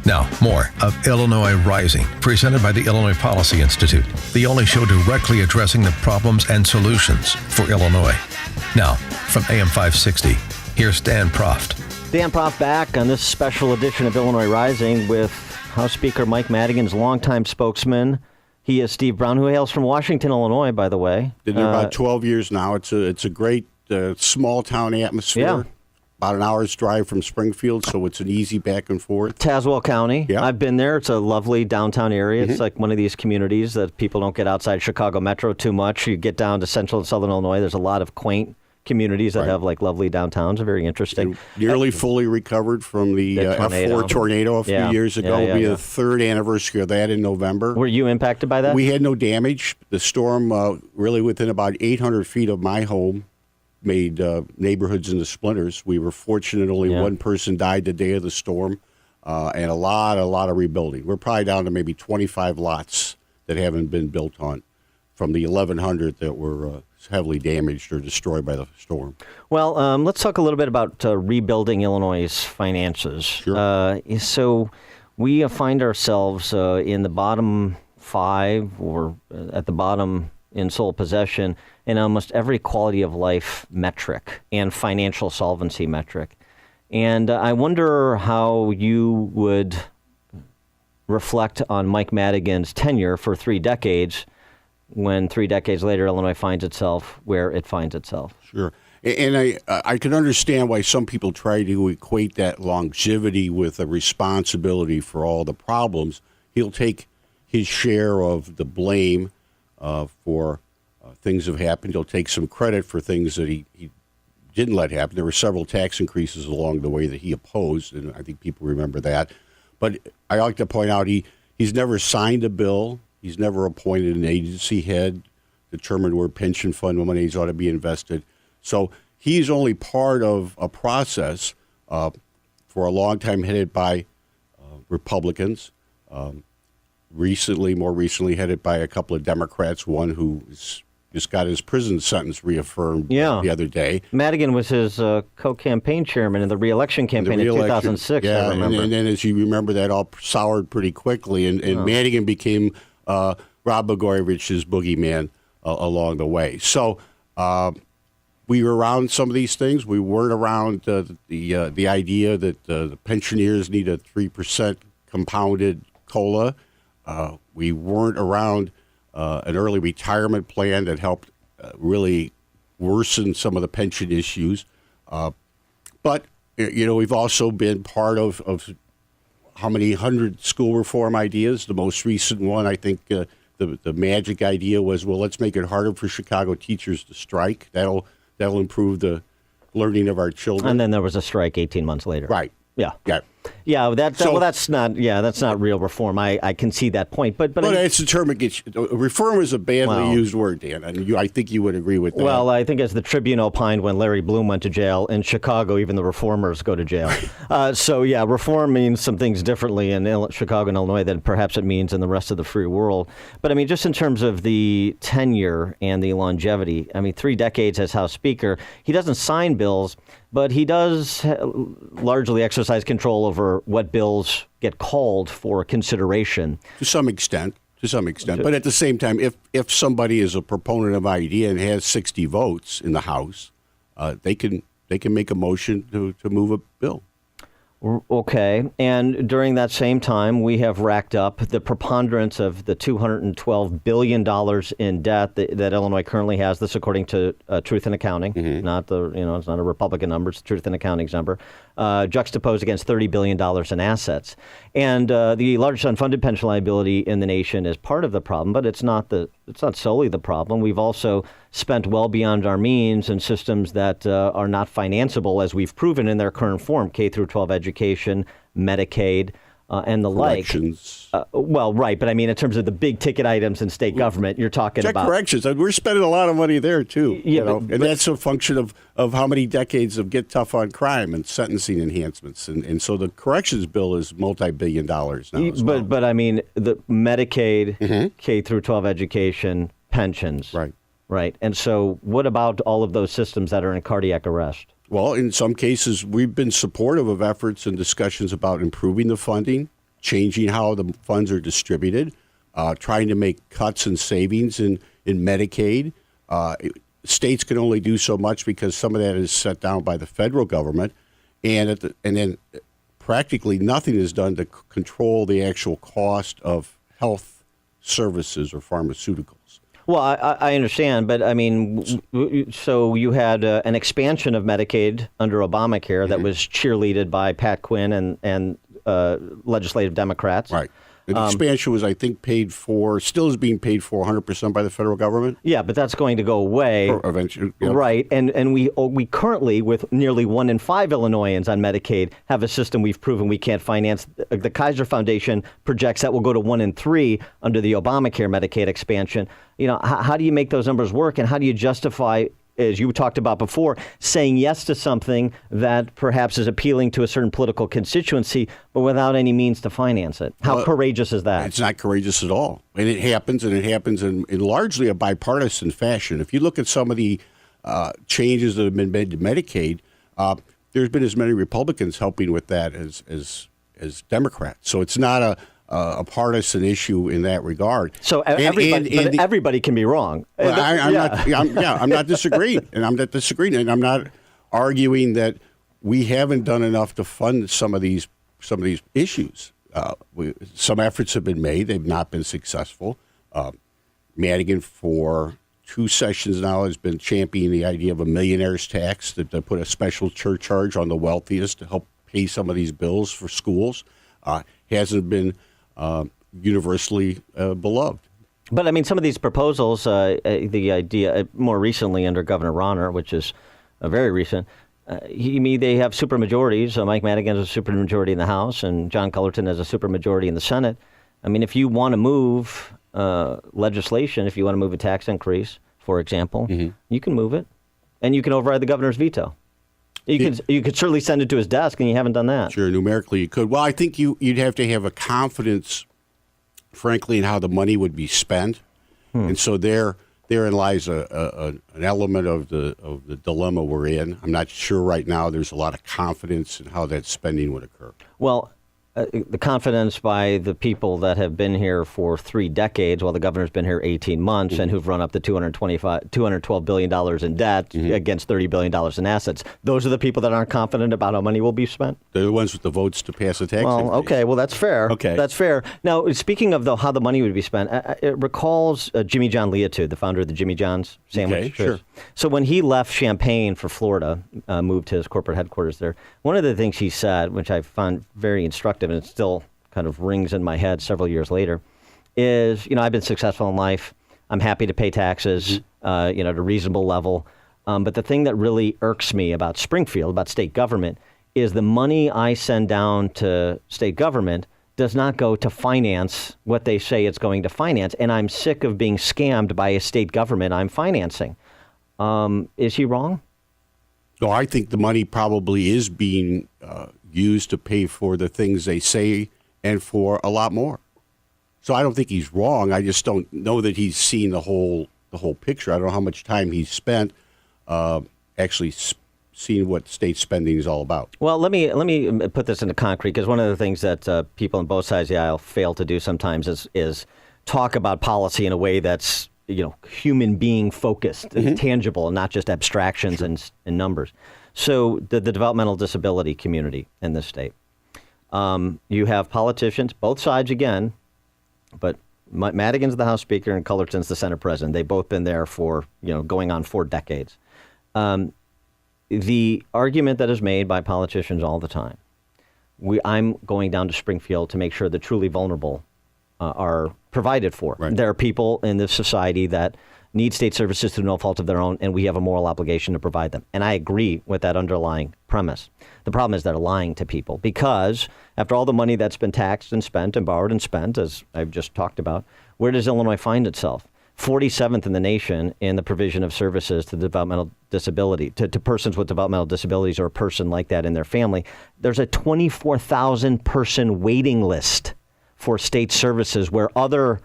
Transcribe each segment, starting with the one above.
Now, more of Illinois Rising, presented by the Illinois Policy Institute, the only show directly addressing the problems and solutions for Illinois. Now, from AM 560, here's Dan Proft. Dan Proft back on this special edition of Illinois Rising with House Speaker Mike Madigan's longtime spokesman. He is Steve Brown, who hails from Washington, Illinois, by the way. Been there about 12 years now. It's a great small-town atmosphere. Yeah. About an hour's drive from Springfield, so it's an easy back and forth. Tazewell County. Yeah. I've been there. It's a lovely downtown area. It's like one of these communities that people don't get outside Chicago Metro too much. You get down to central and southern Illinois, there's a lot of quaint communities that have like lovely downtowns. Very interesting. Nearly fully recovered from the F4 tornado a few years ago. It'll be the third anniversary of that in November. Were you impacted by that? We had no damage. The storm, really within about 800 feet of my home, made neighborhoods into splinters. We were fortunate only one person died the day of the storm, and a lot of rebuilding. We're probably down to maybe 25 lots that haven't been built on from the 1,100 that were heavily damaged or destroyed by the storm. Well, let's talk a little bit about rebuilding Illinois' finances. Sure. So we find ourselves in the bottom 5 or at the bottom in sole possession in almost every quality of life metric and financial solvency metric. And I wonder how you would reflect on Mike Madigan's tenure for 3 decades when 3 decades later Illinois finds itself where it finds itself. Sure. And I can understand why some people try to equate that longevity with a responsibility for all the problems. He'll take his share of the blame for things that have happened. He'll take some credit for things that he didn't let happen. There were several tax increases along the way that he opposed, and I think people remember that. But I like to point out he's never signed a bill. He's never appointed an agency head, determined where pension fund monies ought to be invested. So he's only part of a process for a long time headed by Republicans. More recently headed by a couple of Democrats, one who just got his prison sentence reaffirmed the other day. Madigan was his co-campaign chairman in the re-election campaign in 2006, I remember. And then as you remember, that all soured pretty quickly, and Madigan became Rod Blagojevich's boogeyman along the way. So we were around some of these things. We weren't around the idea that the pensioners need a 3% compounded COLA. We weren't around an early retirement plan that helped really worsen some of the pension issues. But, we've also been part of how many hundred school reform ideas. The most recent one, I think the magic idea was, well, let's make it harder for Chicago teachers to strike. That'll improve the learning of our children. And then there was a strike 18 months later. Right. Yeah. Yeah. Yeah, that's not real reform. I can see that point, but it's a term that gets reform is a badly used word, Dan, and I think you would agree with that. Well, I think as the Tribune opined when Larry Bloom went to jail in Chicago, even the reformers go to jail. So reform means some things differently in Chicago and Illinois than perhaps it means in the rest of the free world. But I mean, just in terms of the tenure and the longevity, 3 decades as House Speaker, he doesn't sign bills, but he does largely exercise control over what bills get called for consideration. To some extent. But at the same time, if somebody is a proponent of an idea and has 60 votes in the House, they can make a motion to move a bill. Okay. And during that same time, we have racked up the preponderance of the $212 billion in debt that Illinois currently has. This according to Truth in Accounting, not it's not a Republican number, it's Truth in Accounting's number, juxtaposed against $30 billion in assets. And the largest unfunded pension liability in the nation is part of the problem, but it's not solely the problem. We've also spent well beyond our means in systems that are not financeable, as we've proven in their current form, K through 12 education, Medicaid, and the corrections. Well, right, but I mean, in terms of the big ticket items in state government, you're talking about corrections. We're spending a lot of money there too. Yeah, and that's a function of how many decades of get tough on crime and sentencing enhancements, and so the corrections bill is multi-billion dollars now. But I mean, the Medicaid, K through 12 education, pensions, right, and so what about all of those systems that are in cardiac arrest? Well, in some cases, we've been supportive of efforts and discussions about improving the funding. changing how the funds are distributed, trying to make cuts and savings in Medicaid. States can only do so much because some of that is set down by the federal government, and then practically nothing is done to control the actual cost of health services or pharmaceuticals. Well, I understand, but I mean, so you had an expansion of Medicaid under Obamacare that was cheerleaded by Pat Quinn and legislative Democrats. Right. The expansion was, I think, still is being paid for 100% by the federal government. Yeah, but that's going to go away. Eventually. Yep. Right. And we currently, with nearly 1 in 5 Illinoisans on Medicaid, have a system we've proven we can't finance. The Kaiser Foundation projects that will go to 1 in 3 under the Obamacare Medicaid expansion. You know, how do you make those numbers work, and how do you justify, as you talked about before, saying yes to something that perhaps is appealing to a certain political constituency, but without any means to finance it? How courageous is that? It's not courageous at all. And it happens in largely a bipartisan fashion. If you look at some of the changes that have been made to Medicaid, there's been as many Republicans helping with that as Democrats. So it's not a partisan issue in that regard. So everybody can be wrong. Well, I'm not disagreeing, and I'm not arguing that we haven't done enough to fund some of these issues. Some efforts have been made; they've not been successful. Madigan, for 2 sessions now, has been championing the idea of a millionaire's tax to put a special surcharge on the wealthiest to help pay some of these bills for schools. Hasn't been universally beloved. But I mean, some of these proposals, the idea more recently under Governor Rauner, which is very recent, they have supermajorities. Mike Madigan has a supermajority in the House, and John Cullerton has a supermajority in the Senate. I mean, if you want to move legislation, if you want to move a tax increase, for example, you can move it, and you can override the governor's veto. You could certainly send it to his desk, and you haven't done that. Sure, numerically you could. Well, I think you'd have to have a confidence, frankly, in how the money would be spent, and so therein lies an element of the dilemma we're in. I'm not sure right now. There's a lot of confidence in how that spending would occur. Well, the confidence by the people that have been here for 3 decades, while the governor's been here 18 months, and who've run up to $212 billion in debt against $30 billion in assets. Those are the people that aren't confident about how money will be spent? They're the ones with the votes to pass a tax increase. Okay, well, that's fair. Okay. That's fair. Now, speaking of how the money would be spent, it recalls Jimmy John Leotud, the founder of the Jimmy John's sandwich. Okay, sure. So when he left Champaign for Florida, moved his corporate headquarters there, one of the things he said, which I found very instructive, and it still kind of rings in my head several years later, is, I've been successful in life. I'm happy to pay taxes, at a reasonable level. But the thing that really irks me about Springfield, about state government, is the money I send down to state government does not go to finance what they say it's going to finance. And I'm sick of being scammed by a state government I'm financing. Is he wrong? No, I think the money probably is being used to pay for the things they say and for a lot more. So I don't think he's wrong. I just don't know that he's seen the whole picture. I don't know how much time he's spent actually seeing what state spending is all about. Well, let me put this into concrete, because one of the things that people on both sides of the aisle fail to do sometimes is talk about policy in a way that's human being focused and tangible, and not just abstractions and numbers. So the developmental disability community in this state, you have politicians, both sides again, but Madigan's the House Speaker and Cullerton's the Senate President. They've both been there for going on 4 decades. The argument that is made by politicians all the time, I'm going down to Springfield to make sure the truly vulnerable are provided for. Right. There are people in this society that need state services through no fault of their own, and we have a moral obligation to provide them. And I agree with that underlying premise. The problem is they're lying to people, because after all the money that's been taxed and spent and borrowed and spent, as I've just talked about, where does Illinois find itself? 47th in the nation in the provision of services to developmental disability, to persons with developmental disabilities or a person like that in their family. There's a 24,000 person waiting list for state services, where other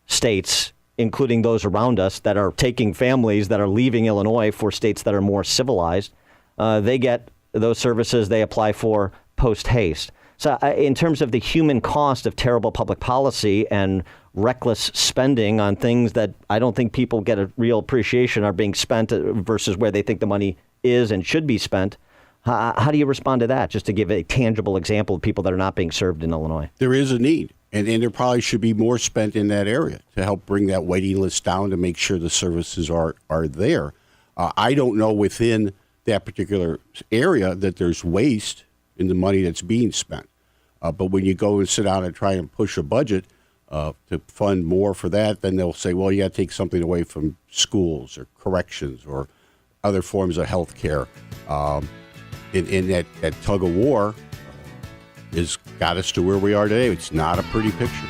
states, including those around us that are taking families that are leaving Illinois for states that are more civilized, they get those services they apply for post haste. So in terms of the human cost of terrible public policy and reckless spending on things that I don't think people get a real appreciation are being spent versus where they think the money is and should be spent, how do you respond to that? Just to give a tangible example of people that are not being served in Illinois. There is a need, and there probably should be more spent in that area to help bring that waiting list down to make sure the services are there. I don't know within that particular area that there's waste in the money that's being spent. But when you go and sit down and try and push a budget to fund more for that, then they'll say, well, you got to take something away from schools or corrections or other forms of health care. In that tug of war has got us to where we are today. It's not a pretty picture.